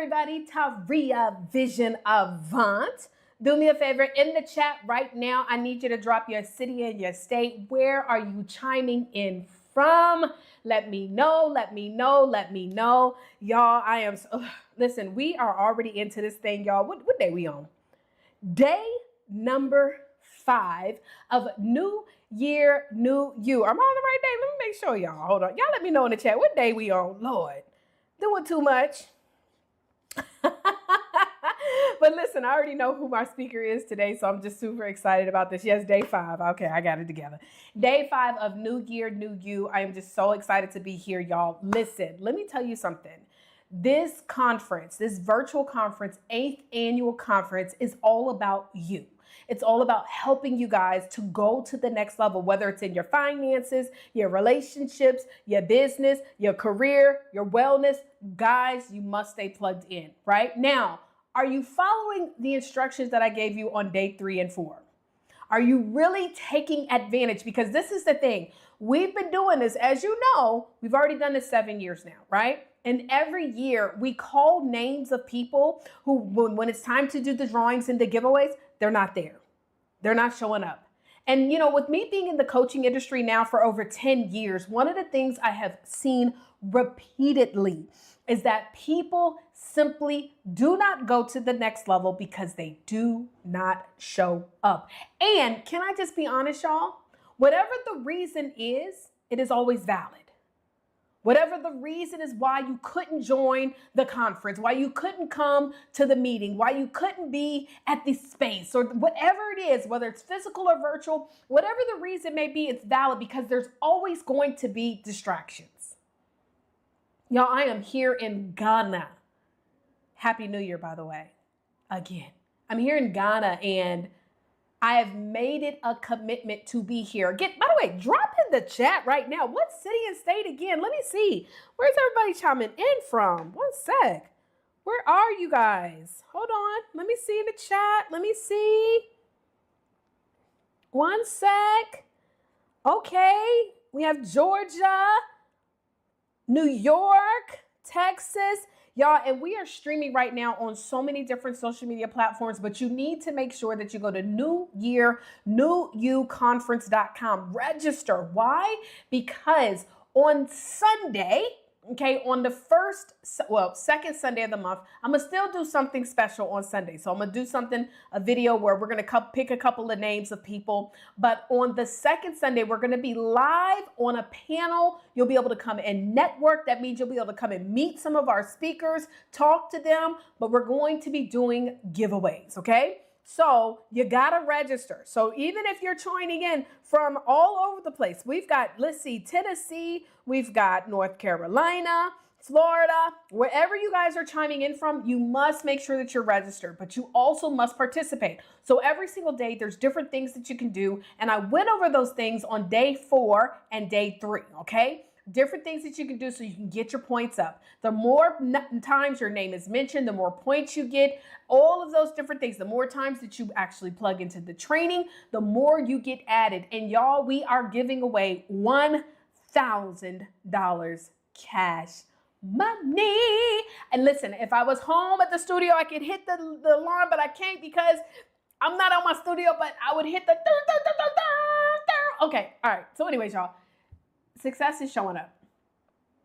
everybody, Taria Vision Avant. Do me a favor, in the chat right now, I need you to drop your city and your state. Where are you chiming in from? Let me know, let me know, let me know. Y'all, listen, we are already into this thing, y'all. What day we on? Day number 5 of New Year, New You. Am I on the right day? Let me make sure, y'all. Hold on. Y'all let me know in the chat what day we on. Lord, doing too much. But listen, I already know who my speaker is today, so I'm just super excited about this. Yes, day 5. Okay, I got it together. Day 5 of New Year, New You. I am just so excited to be here, y'all. Listen, let me tell you something. This conference, this virtual conference, 8th annual conference, is all about you. It's all about helping you guys to go to the next level, whether it's in your finances, your relationships, your business, your career, your wellness. Guys, you must stay plugged in, right? Now, are you following the instructions that I gave you on day 3 and 4? Are you really taking advantage? Because this is the thing. We've been doing this, as you know, we've already done this 7 years now, right? And every year we call names of people who, when it's time to do the drawings and the giveaways, they're not there. They're not showing up. And, you know, with me being in the coaching industry now for over 10 years, one of the things I have seen repeatedly is that people simply do not go to the next level because they do not show up. And can I just be honest, y'all? Whatever the reason is, it is always valid. Whatever the reason is why you couldn't join the conference, why you couldn't come to the meeting, why you couldn't be at the space, or whatever it is, whether it's physical or virtual, whatever the reason may be, it's valid because there's always going to be distractions. Y'all, I am here in Ghana. Happy New Year, by the way. Again, I'm here in Ghana and I have made it a commitment to be here. By the way, drop in the chat right now. What city and state again? Let me see. Where's everybody chiming in from? One sec. Where are you guys? Hold on. Let me see in the chat. Let me see. One sec. Okay. We have Georgia, New York, Texas. Y'all, and we are streaming right now on so many different social media platforms, but you need to make sure that you go to newyearnewyouconference.com. Register. Why? Because on Sunday, okay, on the second Sunday of the month, I'm going to still do something special on Sunday. So I'm going to do a video where we're going to pick a couple of names of people. But on the second Sunday, we're going to be live on a panel. You'll be able to come and network. That means you'll be able to come and meet some of our speakers, talk to them, but we're going to be doing giveaways, okay? So you got to register. So even if you're joining in from all over the place, we've got, let's see, Tennessee, we've got North Carolina, Florida, wherever you guys are chiming in from, you must make sure that you're registered, but you also must participate. So every single day, there's different things that you can do. And I went over those things on day 4 and day 3, okay? Different things that you can do so you can get your points up. The more times your name is mentioned, the more points you get, all of those different things. The more times that you actually plug into the training, the more you get added. And y'all, we are giving away $1,000 cash money. And listen, if I was home at the studio, I could hit the alarm, but I can't because I'm not on my studio, but I would hit the okay. All right. So anyways, y'all, success is showing up.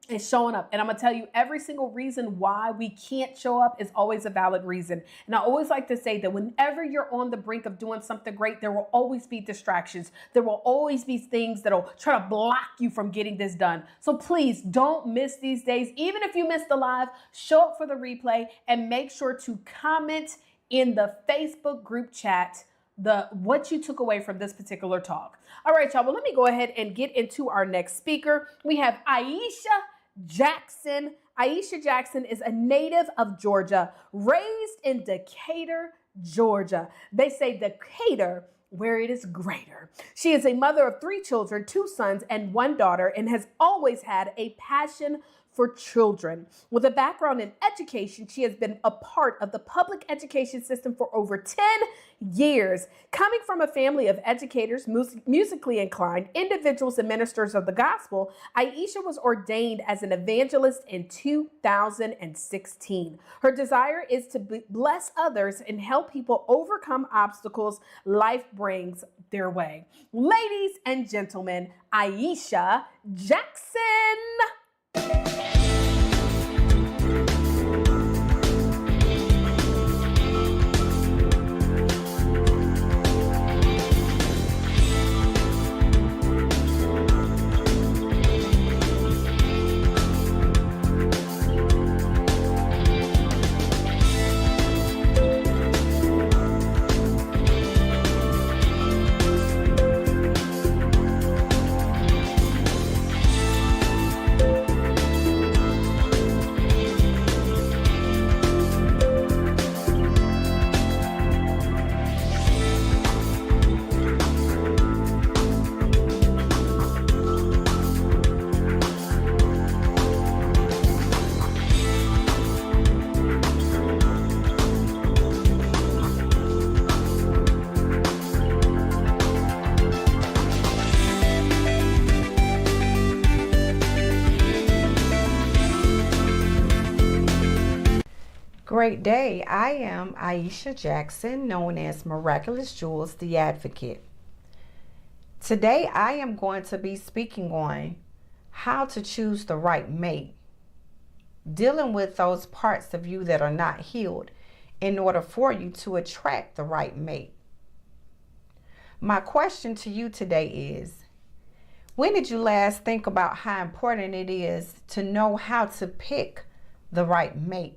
It's showing up. And I'm going to tell you, every single reason why we can't show up is always a valid reason. And I always like to say that whenever you're on the brink of doing something great, there will always be distractions. There will always be things that will try to block you from getting this done. So please don't miss these days. Even if you missed the live, show up for the replay and make sure to comment in the Facebook group chat what you took away from this particular talk. All right, y'all. Well, let me go ahead and get into our next speaker. We have Ayesha Jackson. Ayesha Jackson is a native of Georgia, raised in Decatur, Georgia. They say Decatur where it is greater. She is a mother of 3 children, 2 sons and 1 daughter, and has always had a passion for children. With a background in education, she has been a part of the public education system for over 10 years. Coming from a family of educators, musically inclined individuals and ministers of the gospel, Ayesha was ordained as an evangelist in 2016. Her desire is to bless others and help people overcome obstacles life brings their way. Ladies and gentlemen, Ayesha Jackson. Great day. I am Ayesha Jackson, known as Miraculous Jewels, the Advocate. Today, I am going to be speaking on how to choose the right mate, dealing with those parts of you that are not healed in order for you to attract the right mate. My question to you today is, when did you last think about how important it is to know how to pick the right mate?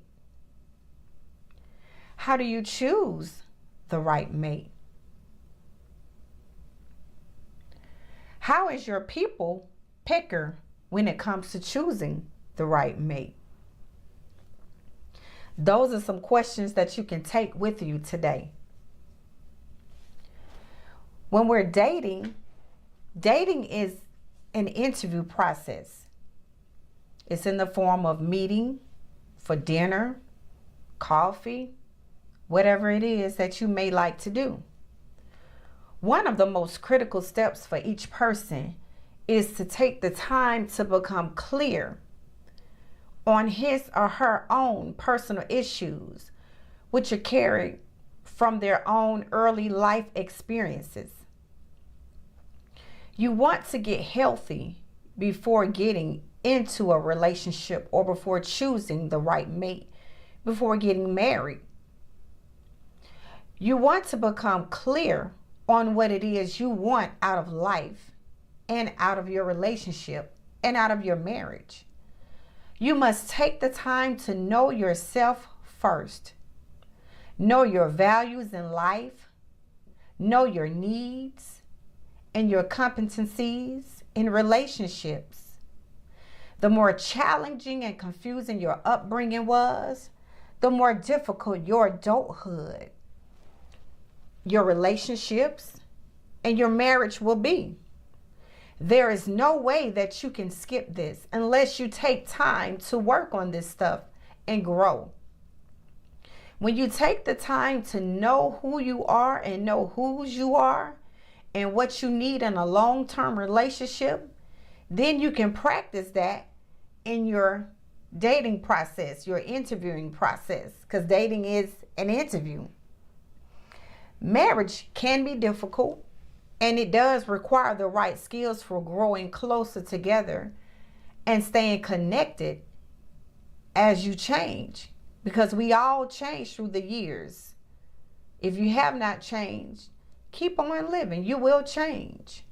How do you choose the right mate? How is your people picker when it comes to choosing the right mate? Those are some questions that you can take with you today. When we're dating is an interview process. It's in the form of meeting for dinner, coffee, whatever it is that you may like to do. One of the most critical steps for each person is to take the time to become clear on his or her own personal issues, which are carried from their own early life experiences. You want to get healthy before getting into a relationship or before choosing the right mate, before getting married. You want to become clear on what it is you want out of life and out of your relationship and out of your marriage. You must take the time to know yourself first. Know your values in life. Know your needs and your competencies in relationships. The more challenging and confusing your upbringing was, the more difficult your adulthood, your relationships, and your marriage will be. There is no way that you can skip this unless you take time to work on this stuff and grow. When you take the time to know who you are and know whose you are and what you need in a long-term relationship, then you can practice that in your dating process, your interviewing process, because dating is an interview. Marriage can be difficult, and it does require the right skills for growing closer together and staying connected as you change, because we all change through the years. If you have not changed, keep on living. You will change.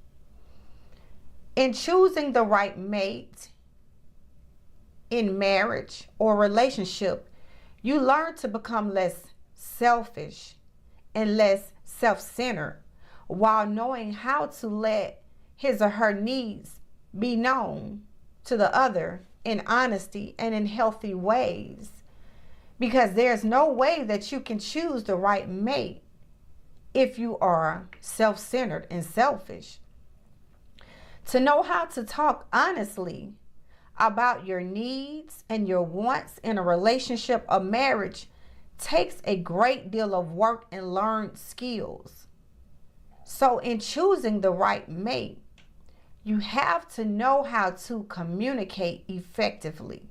In choosing the right mate in marriage or relationship, you learn to become less selfish and less self-centered, while knowing how to let his or her needs be known to the other in honesty and in healthy ways. Because there's no way that you can choose the right mate if you are self-centered and selfish. To know how to talk honestly about your needs and your wants in a relationship or marriage takes a great deal of work and learned skills. So in choosing the right mate, you have to know how to communicate effectively.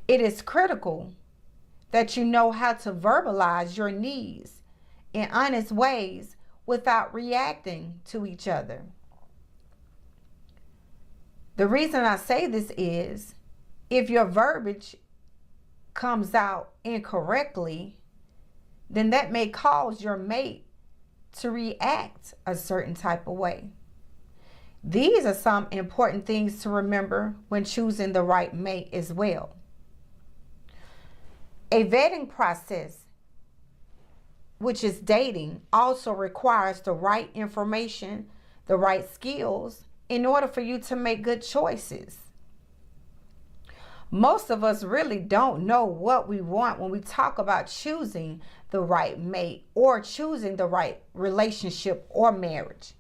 It is critical that you know how to verbalize your needs in honest ways without reacting to each other. The reason I say this is if your verbiage comes out incorrectly, then that may cause your mate to react a certain type of way. These are some important things to remember when choosing the right mate as well. A vetting process, which is dating, also requires the right information, the right skills in order for you to make good choices. Most of us really don't know what we want when we talk about choosing the right mate or choosing the right relationship or marriage.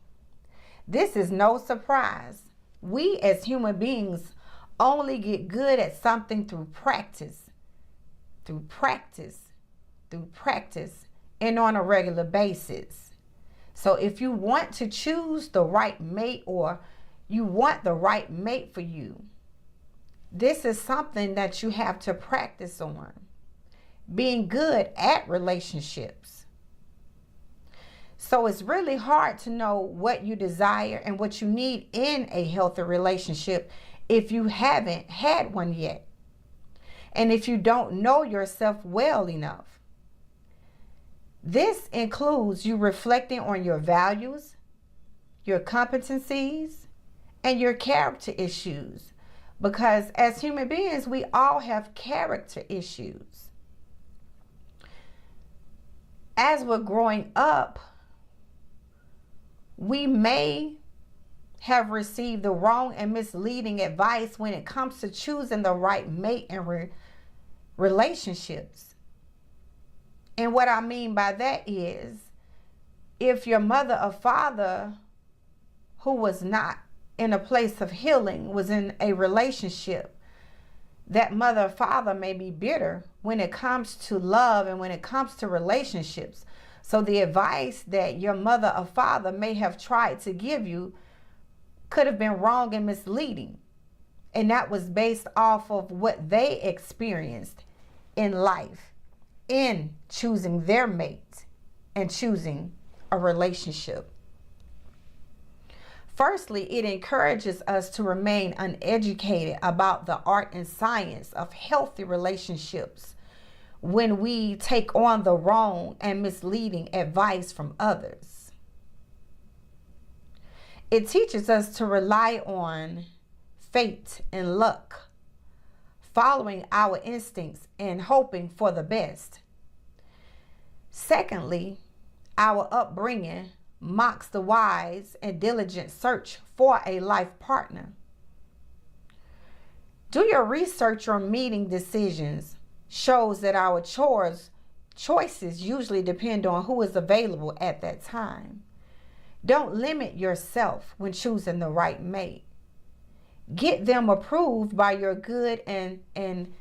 This is no surprise. We as human beings only get good at something through practice, and on a regular basis. So if you want to choose the right mate or you want the right mate for you, this is something that you have to practice on. Being good at relationships. So it's really hard to know what you desire and what you need in a healthy relationship if you haven't had one yet. And if you don't know yourself well enough. This includes you reflecting on your values, your competencies, and your character issues. Because as human beings, we all have character issues. As we're growing up, we may have received the wrong and misleading advice when it comes to choosing the right mate and relationships. And what I mean by that is, if your mother or father who was not in a place of healing was in a relationship, that mother or father may be bitter when it comes to love and when it comes to relationships. So the advice that your mother or father may have tried to give you could have been wrong and misleading. And that was based off of what they experienced in life, in choosing their mate and choosing a relationship. Firstly, it encourages us to remain uneducated about the art and science of healthy relationships when we take on the wrong and misleading advice from others. It teaches us to rely on fate and luck, following our instincts and hoping for the best. Secondly, our upbringing mocks the wise and diligent search for a life partner. Do your research on meeting decisions shows that our choices usually depend on who is available at that time. Don't limit yourself when choosing the right mate. Get them approved by your good and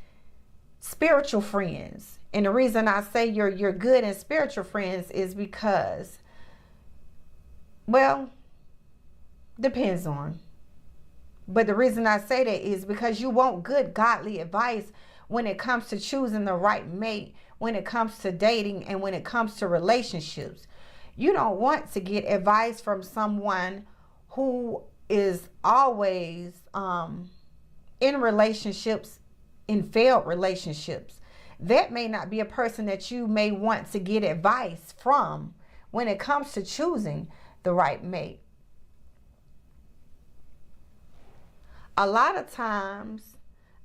spiritual friends. And the reason I say your good and spiritual friends is because, well, depends on. But the reason I say that is because you want good godly advice when it comes to choosing the right mate, when it comes to dating, and when it comes to relationships. You don't want to get advice from someone who is always in relationships, in failed relationships. That may not be a person that you may want to get advice from when it comes to choosing the right mate. A lot of times,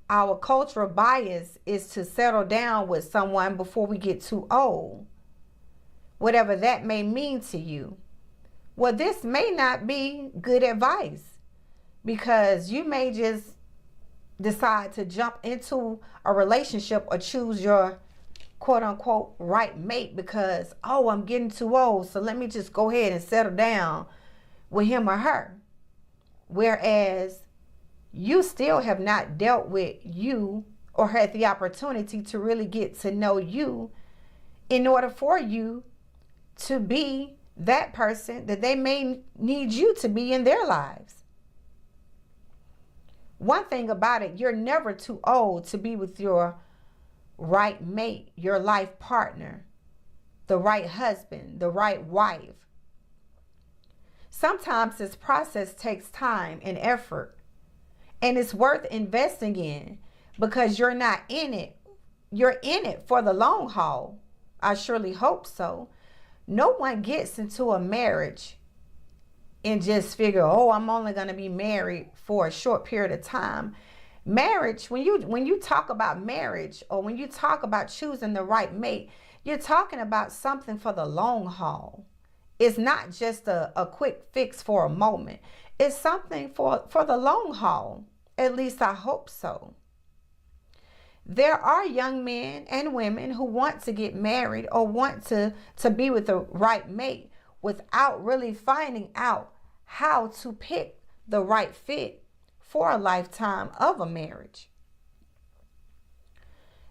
our cultural bias is to settle down with someone before we get too old, whatever that may mean to you. Well, this may not be good advice because you may just decide to jump into a relationship or choose your quote unquote right mate because, oh, I'm getting too old, so let me just go ahead and settle down with him or her. Whereas you still have not dealt with you or had the opportunity to really get to know you in order for you to be that person that they may need you to be in their lives. One thing about it, you're never too old to be with your right mate, your life partner, the right husband, the right wife. Sometimes this process takes time and effort, and it's worth investing in because you're not in it. You're in it for the long haul. I surely hope so. No one gets into a marriage and just figure, oh, I'm only going to be married for a short period of time. Marriage, when you talk about marriage, or when you talk about choosing the right mate, you're talking about something for the long haul. It's not just a quick fix for a moment. It's something for the long haul. At least I hope so. There are young men and women who want to get married or want to be with the right mate without really finding out how to pick the right fit for a lifetime of a marriage.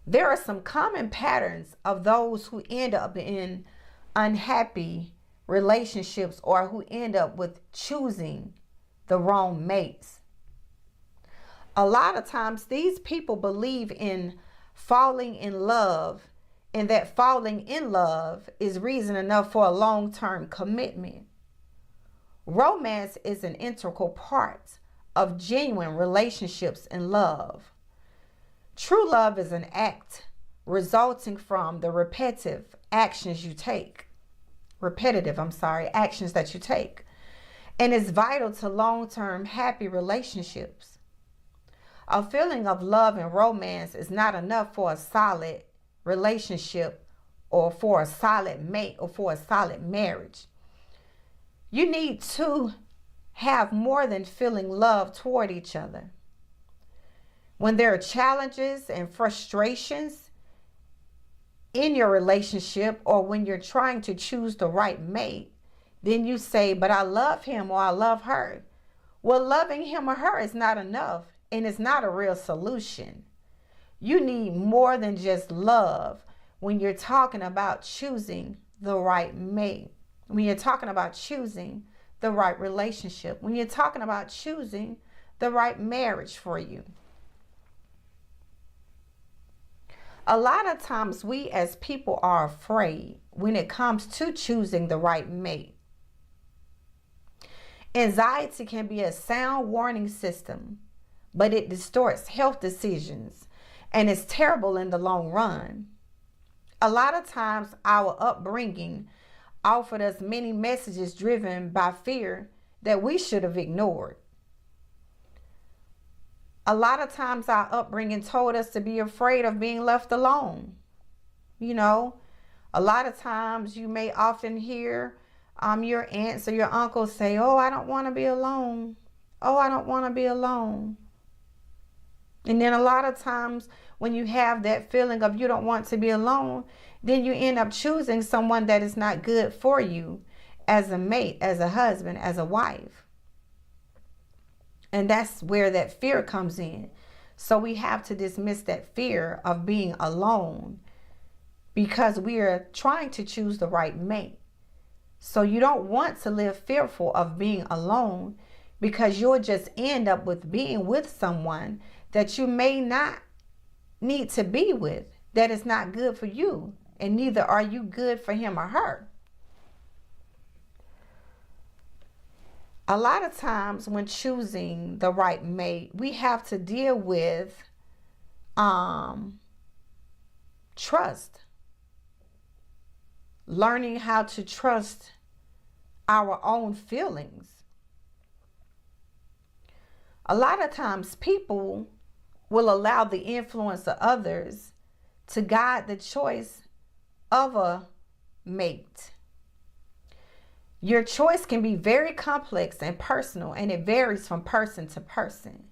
There are some common patterns of those who end up in unhappy relationships or who end up with choosing the wrong mates. A lot of times these people believe in falling in love, and that falling in love is reason enough for a long-term commitment. Romance is an integral part of genuine relationships and love. True love is an act resulting from the repetitive actions that you take, and is vital to long-term happy relationships. A feeling of love and romance is not enough for a solid relationship or for a solid mate or for a solid marriage. You need to have more than feeling love toward each other. When there are challenges and frustrations in your relationship, or when you're trying to choose the right mate, then you say, but I love him or I love her. Well, loving him or her is not enough, and it's not a real solution. You need more than just love when you're talking about choosing the right mate, when you're talking about choosing the right relationship, when you're talking about choosing the right marriage for you. A lot of times we as people are afraid when it comes to choosing the right mate. Anxiety can be a sound warning system, but it distorts health decisions and is terrible in the long run. A lot of times our upbringing offered us many messages driven by fear that we should have ignored. A lot of times our upbringing told us to be afraid of being left alone. You know, a lot of times you may often hear your aunts or your uncles say, oh, I don't want to be alone. Oh, I don't want to be alone. And then a lot of times when you have that feeling of you don't want to be alone, then you end up choosing someone that is not good for you as a mate, as a husband, as a wife. And that's where that fear comes in. So we have to dismiss that fear of being alone because we are trying to choose the right mate. So you don't want to live fearful of being alone, because you'll just end up with being with someone that you may not need to be with, that is not good for you, and neither are you good for him or her. A lot of times when choosing the right mate, we have to deal with trust. Learning how to trust our own feelings. A lot of times people will allow the influence of others to guide the choice of a mate. Your choice can be very complex and personal, and it varies from person to person.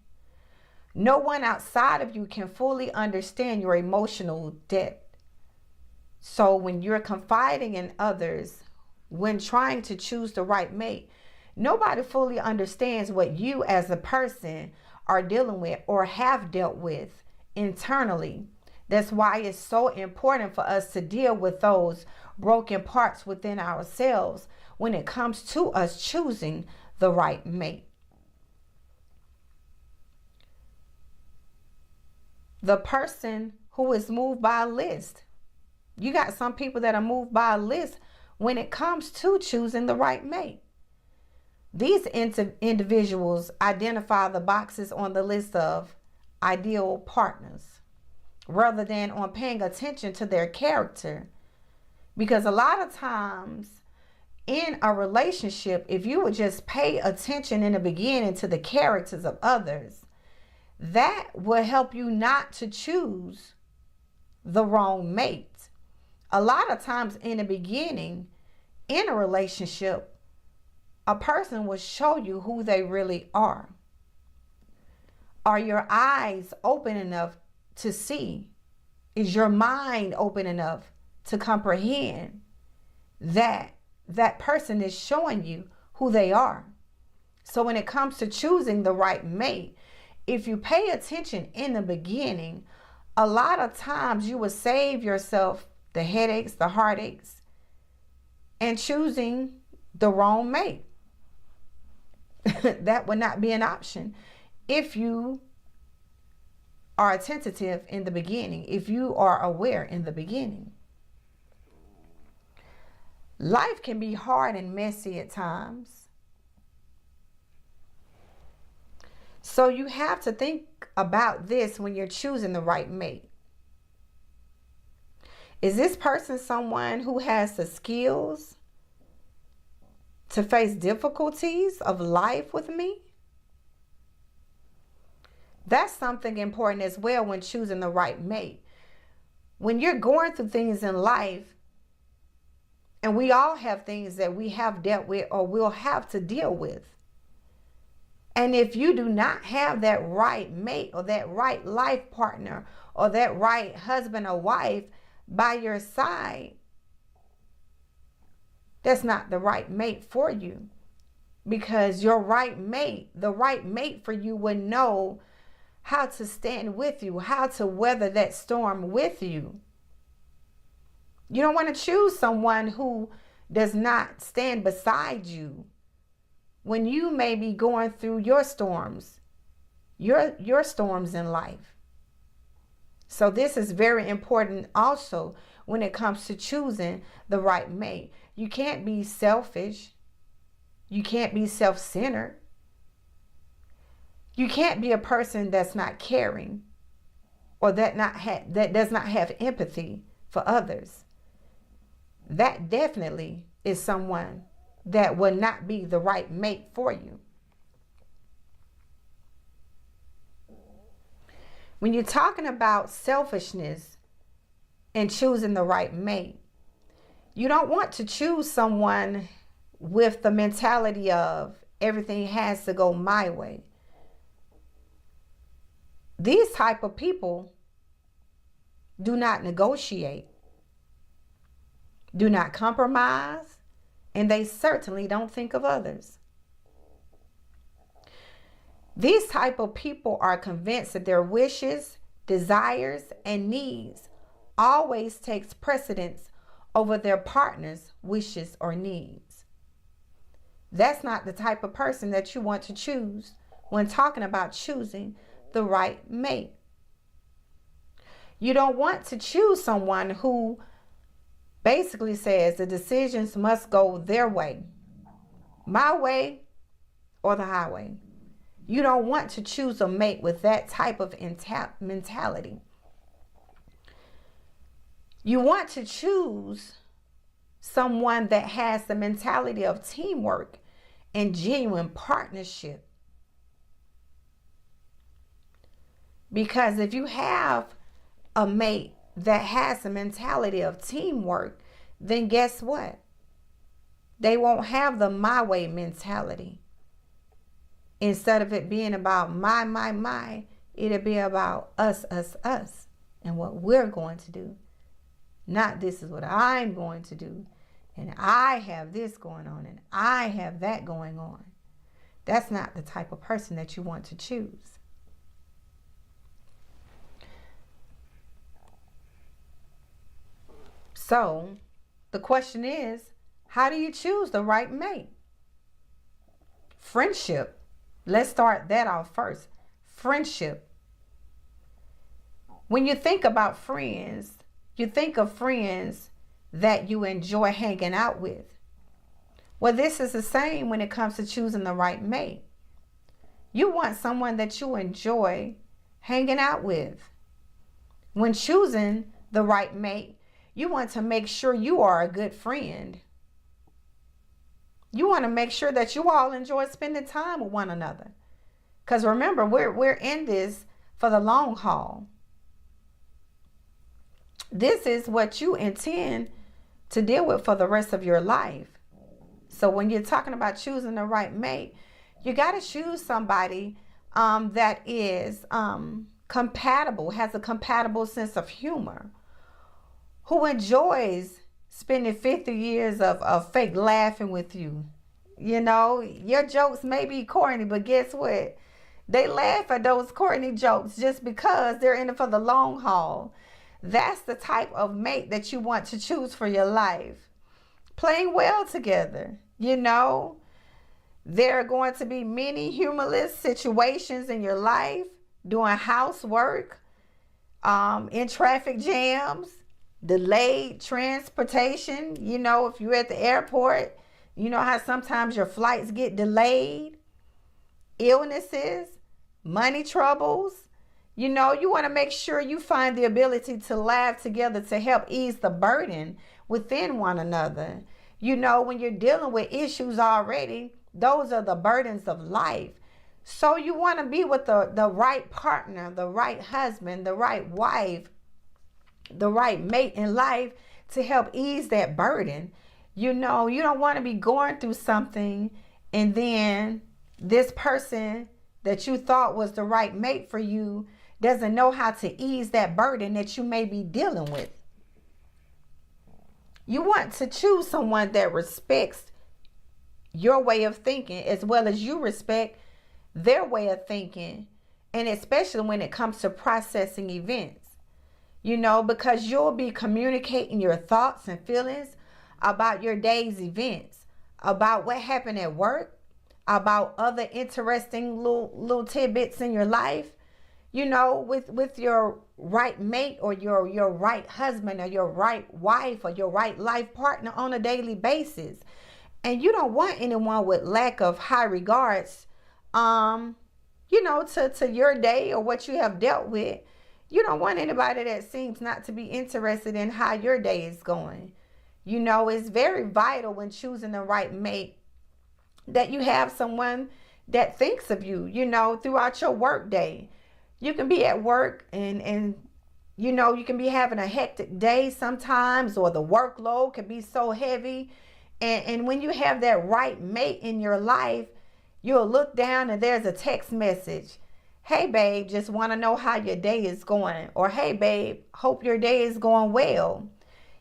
No one outside of you can fully understand your emotional depth. So when you're confiding in others, when trying to choose the right mate, nobody fully understands what you as a person are dealing with or have dealt with internally. That's why it's so important for us to deal with those broken parts within ourselves when it comes to us choosing the right mate. The person who is moved by a list. You got some people that are moved by a list when it comes to choosing the right mate. These individuals identify the boxes on the list of ideal partners rather than on paying attention to their character. Because a lot of times in a relationship, if you would just pay attention in the beginning to the characters of others, that will help you not to choose the wrong mate. A lot of times in the beginning, in a relationship, a person will show you who they really are. Are your eyes open enough to see? Is your mind open enough to comprehend that that person is showing you who they are? So when it comes to choosing the right mate, if you pay attention in the beginning, a lot of times you will save yourself the headaches, the heartaches, and choosing the wrong mate. That would not be an option if you are attentive in the beginning, if you are aware in the beginning. Life can be hard and messy at times. So you have to think about this when you're choosing the right mate. Is this person someone who has the skills to face difficulties of life with me? That's something important as well when choosing the right mate. When you're going through things in life, and we all have things that we have dealt with or will have to deal with. And if you do not have that right mate or that right life partner or that right husband or wife by your side, that's not the right mate for you. Because your right mate, the right mate for you, would know how to stand with you, how to weather that storm with you. You don't want to choose someone who does not stand beside you when you may be going through your storms, your storms in life. So this is very important also when it comes to choosing the right mate. You can't be selfish. You can't be self-centered. You can't be a person that's not caring or that does not have empathy for others. That definitely is someone that will not be the right mate for you. When you're talking about selfishness and choosing the right mate, you don't want to choose someone with the mentality of everything has to go my way. These type of people do not negotiate, do not compromise, and they certainly don't think of others. These type of people are convinced that their wishes, desires, and needs always takes precedence over their partner's wishes or needs. That's not the type of person that you want to choose when talking about choosing the right mate. You don't want to choose someone who basically says the decisions must go their way, my way or the highway. You don't want to choose a mate with that type of mentality. You want to choose someone that has the mentality of teamwork and genuine partnership. Because if you have a mate that has the mentality of teamwork, then guess what? They won't have the my way mentality. Instead of it being about my, it'll be about us, and what we're going to do. Not this is what I'm going to do, and I have this going on, and I have that going on. That's not the type of person that you want to choose. So the question is, how do you choose the right mate? Friendship. Let's start that off first. Friendship. When you think about friends, you think of friends that you enjoy hanging out with. Well, this is the same when it comes to choosing the right mate. You want someone that you enjoy hanging out with. When choosing the right mate, you want to make sure you are a good friend. You want to make sure that you all enjoy spending time with one another. Because remember, we're in this for the long haul. This is what you intend to deal with for the rest of your life. So when you're talking about choosing the right mate, you got to choose somebody that is compatible, has a compatible sense of humor, who enjoys spending 50 years of fake laughing with you. You know, your jokes may be corny, but guess what? They laugh at those corny jokes just because they're in it for the long haul. That's the type of mate that you want to choose for your life. Playing well together, you know. There are going to be many humorless situations in your life, doing housework, in traffic jams, delayed transportation. You know, if you're at the airport, you know how sometimes your flights get delayed, illnesses, money troubles. You know, you want to make sure you find the ability to laugh together to help ease the burden within one another. You know, when you're dealing with issues already, those are the burdens of life. So you want to be with the right partner, the right husband, the right wife, the right mate in life to help ease that burden. You know, you don't want to be going through something and then this person that you thought was the right mate for you doesn't know how to ease that burden that you may be dealing with. You want to choose someone that respects your way of thinking as well as you respect their way of thinking, and especially when it comes to processing events. You know, because you'll be communicating your thoughts and feelings about your day's events, about what happened at work, about other interesting little tidbits in your life. You know, with your right mate or your right husband or your right wife or your right life partner on a daily basis. And you don't want anyone with lack of high regards, you know, to your day or what you have dealt with. You don't want anybody that seems not to be interested in how your day is going. You know, it's very vital when choosing the right mate that you have someone that thinks of you, you know, throughout your work day. You can be at work and you know, you can be having a hectic day sometimes, or the workload can be so heavy. And when you have that right mate in your life, you'll look down and there's a text message. Hey, babe, just want to know how your day is going. Or, hey, babe, hope your day is going well.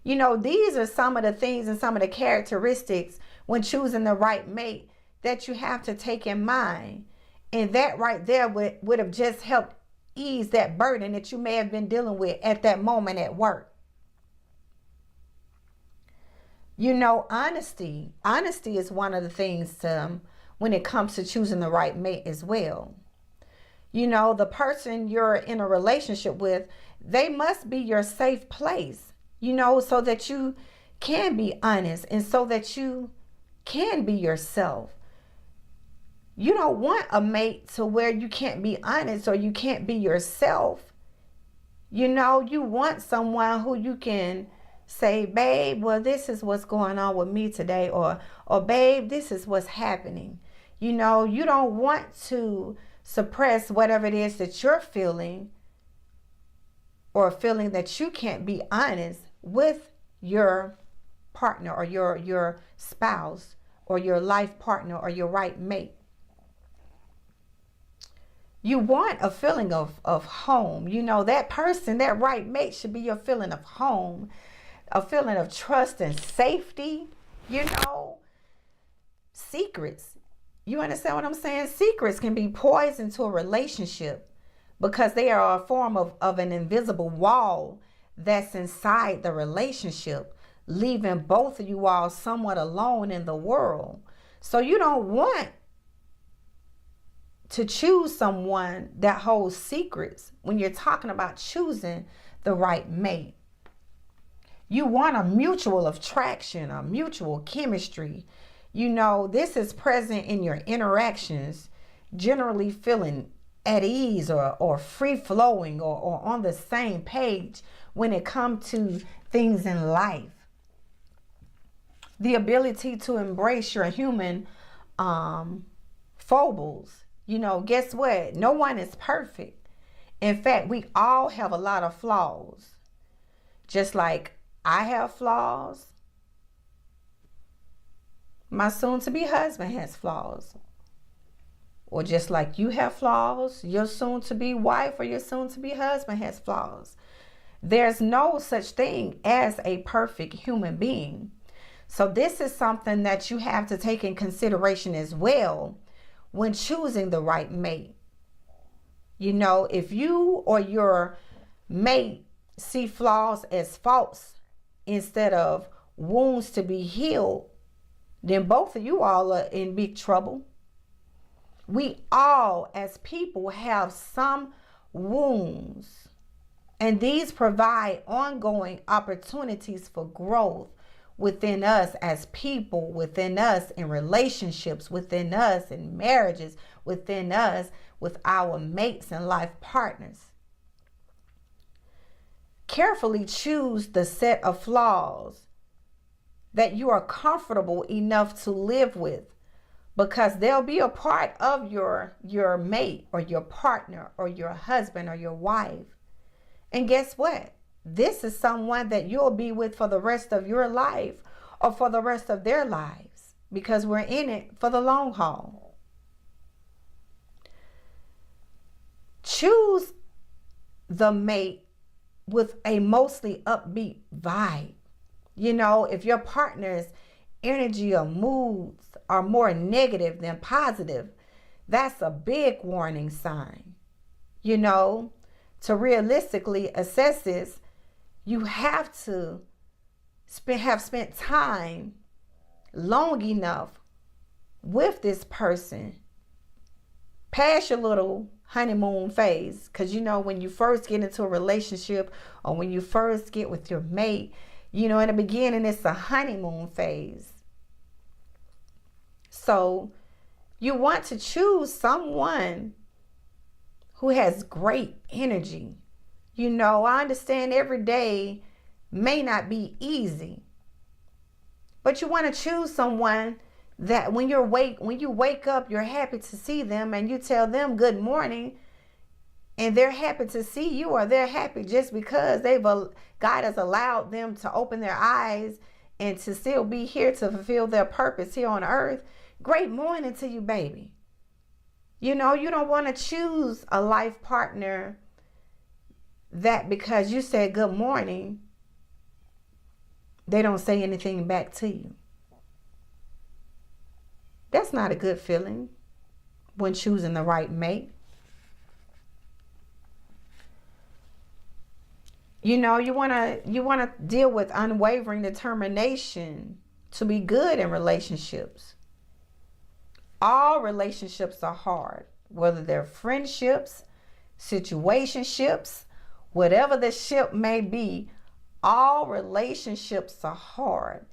You know, these are some of the things and some of the characteristics when choosing the right mate that you have to take in mind. And that right there would have just helped ease that burden that you may have been dealing with at that moment at work. You know, honesty is one of the things when it comes to choosing the right mate as well. You know, the person you're in a relationship with, they must be your safe place, you know, so that you can be honest and so that you can be yourself. You don't want a mate to where you can't be honest or you can't be yourself. You know, you want someone who you can say, babe, well, this is what's going on with me today, or babe, this is what's happening. You know, you don't want to suppress whatever it is that you're feeling, or feeling that you can't be honest with your partner or your spouse or your life partner or your right mate. You want a feeling of home. You know, that person, that right mate should be your feeling of home, a feeling of trust and safety. You know, secrets. You understand what I'm saying? Secrets can be poison to a relationship because they are a form of an invisible wall that's inside the relationship, leaving both of you all somewhat alone in the world. So you don't want to choose someone that holds secrets when you're talking about choosing the right mate. You want a mutual attraction, a mutual chemistry. This is present in your interactions, generally feeling at ease or free flowing or on the same page when it comes to things in life. The ability to embrace your human foibles. Guess what? No one is perfect. In fact, we all have a lot of flaws. Just like I have flaws, my soon-to-be husband has flaws. Or just like you have flaws, your soon-to-be wife or your soon-to-be husband has flaws. There's no such thing as a perfect human being. So this is something that you have to take in consideration as well when choosing the right mate. If you or your mate see flaws as faults instead of wounds to be healed, then both of you all are in big trouble. We all as people have some wounds, and these provide ongoing opportunities for growth within us as people, within us in relationships, within us in marriages, within us with our mates and life partners. Carefully choose the set of flaws that you are comfortable enough to live with, because they'll be a part of your mate or your partner or your husband or your wife. And guess what? This is someone that you'll be with for the rest of your life or for the rest of their lives, because we're in it for the long haul. Choose the mate with a mostly upbeat vibe. If your partner's energy or moods are more negative than positive, that's a big warning sign. To realistically assess this, you have to have spent time long enough with this person past your little honeymoon phase. Because when you first get into a relationship or when you first get with your mate, in the beginning it's a honeymoon phase. So you want to choose someone who has great energy. I understand every day may not be easy, but you want to choose someone that when you wake up, you're happy to see them and you tell them good morning, and they're happy to see you, or they're happy just because God has allowed them to open their eyes and to still be here to fulfill their purpose here on earth. Great morning to you, baby. You don't want to choose a life partner that because you said good morning, they don't say anything back to you. That's not a good feeling when choosing the right mate. You want to deal with unwavering determination to be good in relationships. All relationships are hard, whether they're friendships, situationships, whatever the ship may be. All relationships are hard.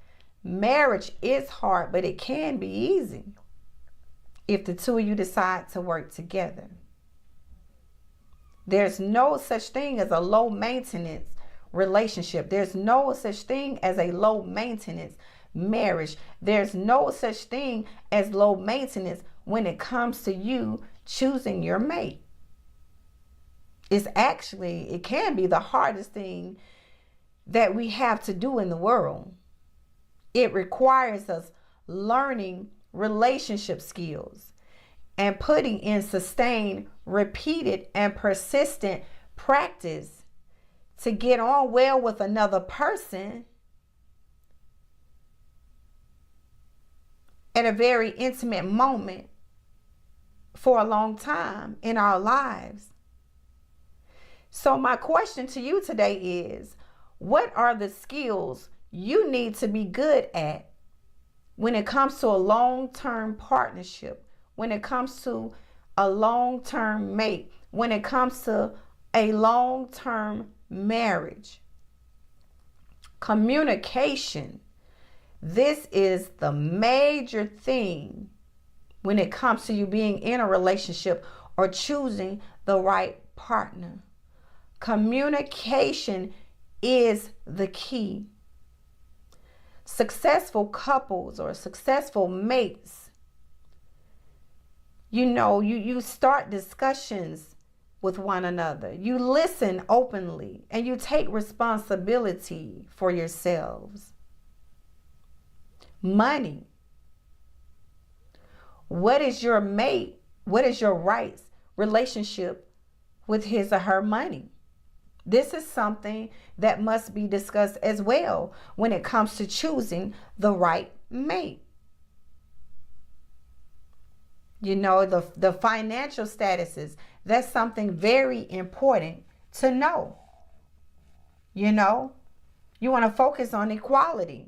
Marriage is hard, but it can be easy if the two of you decide to work together. There's no such thing as a low maintenance relationship. There's no such thing as a low maintenance marriage. There's no such thing as low maintenance when it comes to you choosing your mate. It can be the hardest thing that we have to do in the world. It requires us learning relationship skills and putting in sustained, repeated, and persistent practice to get on well with another person at a very intimate moment for a long time in our lives. So my question to you today is, What are the skills you need to be good at when it comes to a long-term partnership, when it comes to a long-term mate, when it comes to a long-term marriage? Communication. This is the major thing when it comes to you being in a relationship or choosing the right partner. Communication is the key. Successful couples or successful mates, you start discussions with one another. You listen openly and you take responsibility for yourselves. Money. What is your wife's relationship with his or her money? This is something that must be discussed as well when it comes to choosing the right mate. The financial statuses, that's something very important to know. You want to focus on equality.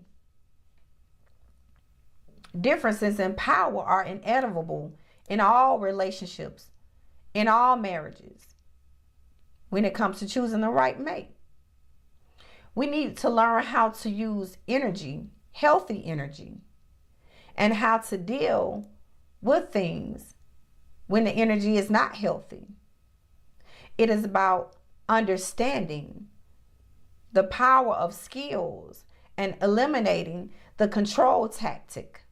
Differences in power are inevitable in all relationships, in all marriages, when it comes to choosing the right mate. We need to learn how to use energy, healthy energy, and how to deal with things when the energy is not healthy. It is about understanding the power of skills and eliminating the control tactic.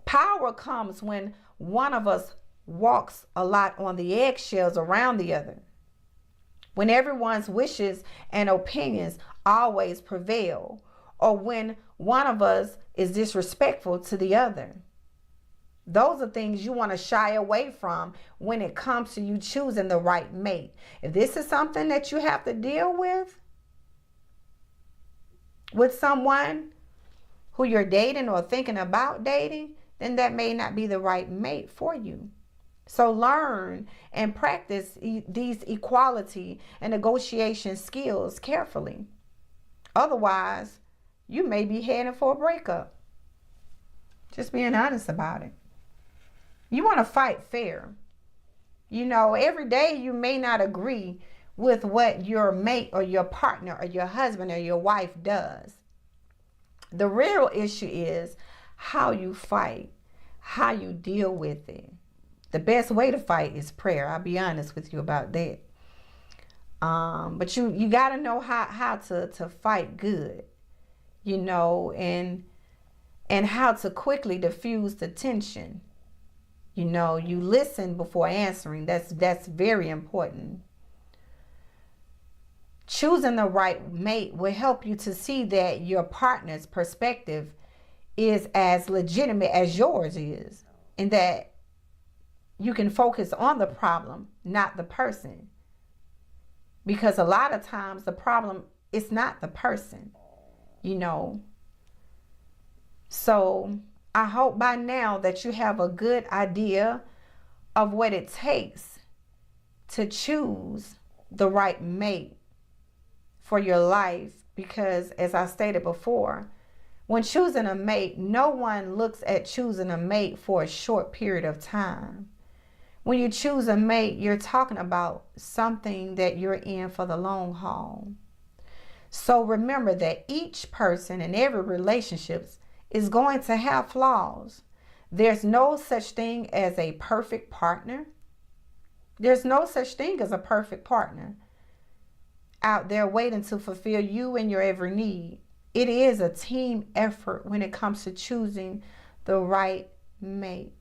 Power comes when one of us walks a lot on the eggshells around the other. When everyone's wishes and opinions always prevail, or when one of us is disrespectful to the other. Those are things you want to shy away from when it comes to you choosing the right mate. If this is something that you have to deal with someone who you're dating or thinking about dating, then that may not be the right mate for you. So learn and practice these equality and negotiation skills carefully. Otherwise, you may be heading for a breakup. Just being honest about it. You want to fight fair. Every day you may not agree with what your mate or your partner or your husband or your wife does. The real issue is how you fight, how you deal with it. The best way to fight is prayer. I'll be honest with you about that. But you got to know how to fight good, and how to quickly diffuse the tension. You listen before answering. That's very important. Choosing the right mate will help you to see that your partner's perspective is as legitimate as yours is, and that you can focus on the problem, not the person. Because a lot of times the problem is not the person, So I hope by now that you have a good idea of what it takes to choose the right mate for your life. Because as I stated before, when choosing a mate, no one looks at choosing a mate for a short period of time. When you choose a mate, you're talking about something that you're in for the long haul. So remember that each person in every relationship is going to have flaws. There's no such thing as a perfect partner. There's no such thing as a perfect partner out there waiting to fulfill you and your every need. It is a team effort when it comes to choosing the right mate.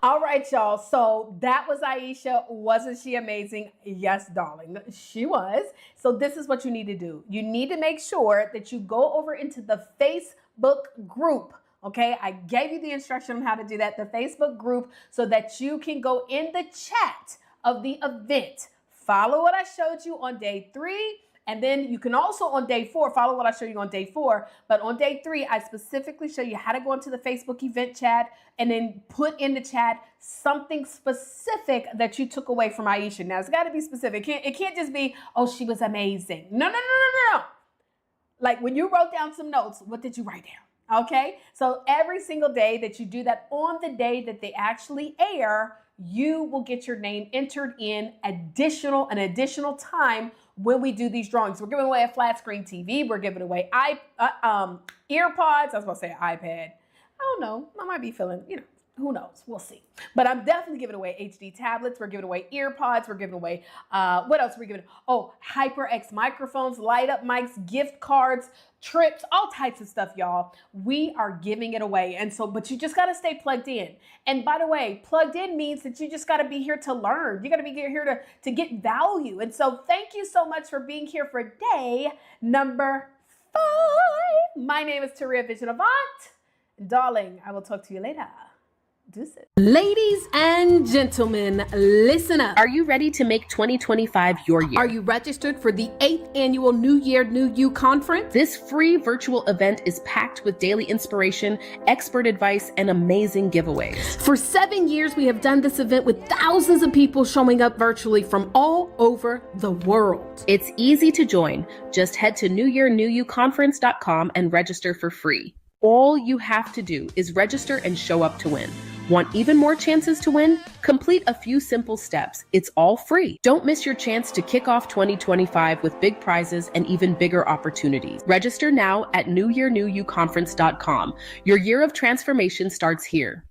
All right, y'all. So that was Ayesha. Wasn't she amazing? Yes, darling. She was. So this is what you need to do. You need to make sure that you go over into the Facebook group. Okay, I gave you the instruction on how to do that, the Facebook group, so that you can go in the chat of the event. Follow what I showed you on day 3. And then you can also on day 4, follow what I show you on day 4. But on day 3, I specifically show you how to go into the Facebook event chat and then put in the chat something specific that you took away from Ayesha. Now, it's got to be specific. It can't just be, oh, she was amazing. No. Like when you wrote down some notes, what did you write down? Okay. So every single day that you do that, on the day that they actually air, you will get your name entered in an additional time when we do these drawings. We're giving away a flat screen TV. We're giving away earpods. I was about to say iPad. I don't know. I might be feeling, who knows? We'll see. But I'm definitely giving away HD tablets. We're giving away earpods. We're giving away, what else are we giving? Oh, HyperX microphones, light up mics, gift cards, trips, all types of stuff, y'all. We are giving it away. And so, but you just got to stay plugged in. And by the way, plugged in means that you just got to be here to learn. You got to be here to get value. And so thank you so much for being here for day number 5. My name is Taria Vision Avant. Darling, I will talk to you later. Ladies and gentlemen, listen up. Are you ready to make 2025 your year? Are you registered for the 8th annual New Year, New You conference? This free virtual event is packed with daily inspiration, expert advice, and amazing giveaways. For 7 years, we have done this event with thousands of people showing up virtually from all over the world. It's easy to join. Just head to newyearnewyouconference.com and register for free. All you have to do is register and show up to win. Want even more chances to win? Complete a few simple steps. It's all free. Don't miss your chance to kick off 2025 with big prizes and even bigger opportunities. Register now at newyearnewyouconference.com. Your year of transformation starts here.